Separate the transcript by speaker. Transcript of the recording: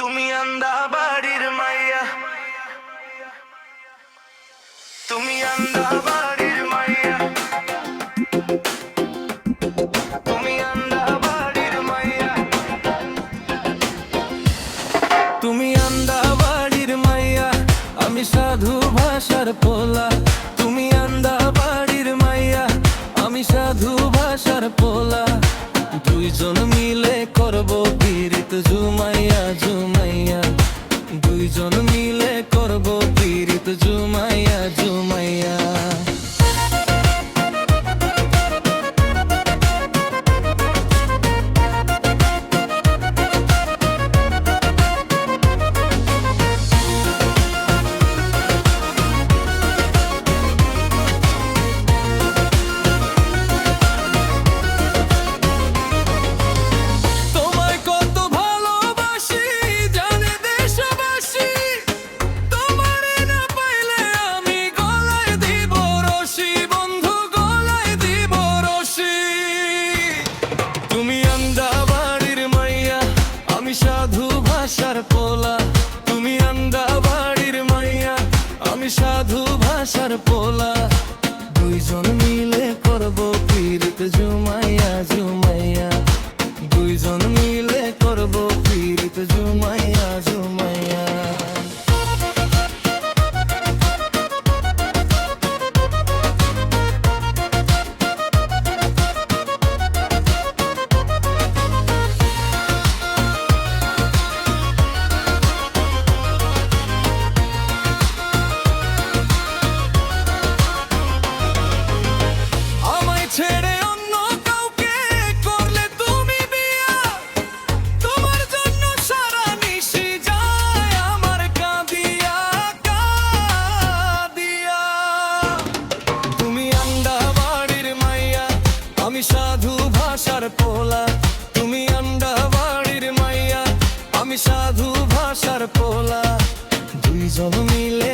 Speaker 1: তুমি আন্দা বাড়ির মাইয়া, তুমি আন্দা বাড়ির মাইয়া, তুমি আন্দা বাড়ির মাইয়া, তুমি আন্দা বাড়ির মাইয়া, আমি সাধু ভাষার পোলা। তুমি আন্দা বাড়ির মাইয়া, আমি সাধু ভাষার পোলা। দুইজন মিলে করব পীড়িত জুমাইয়া জুমাইয়া, দুইজন মিলে করব পীড়িত জুমাইয়া জুমাইয়া। সাধু ভাষার পোলা, তুমি আন্দা বাড়ির মাইয়া, আমি সাধু ভাষার পোলা। দুইজন মিলে করব পীড়িত জুমাইয়া জুমাইয়া, দুইজন মিলে করব পীড়িত জুমাইয়া জুমাইয়া। ছেড়ে অন্য কাউকে করলে তুমি বিয়া, তোমার জন্য সারা নিশি যায় আমার কাঁদিয়া কাঁদিয়া। তুমি আন্ডা বাড়ির মাইয়া, আমি সাধু ভাষার পোলা। তুমি আন্ডা বাড়ির মাইয়া, আমি সাধু ভাষার পোলা। দুইজন মিলে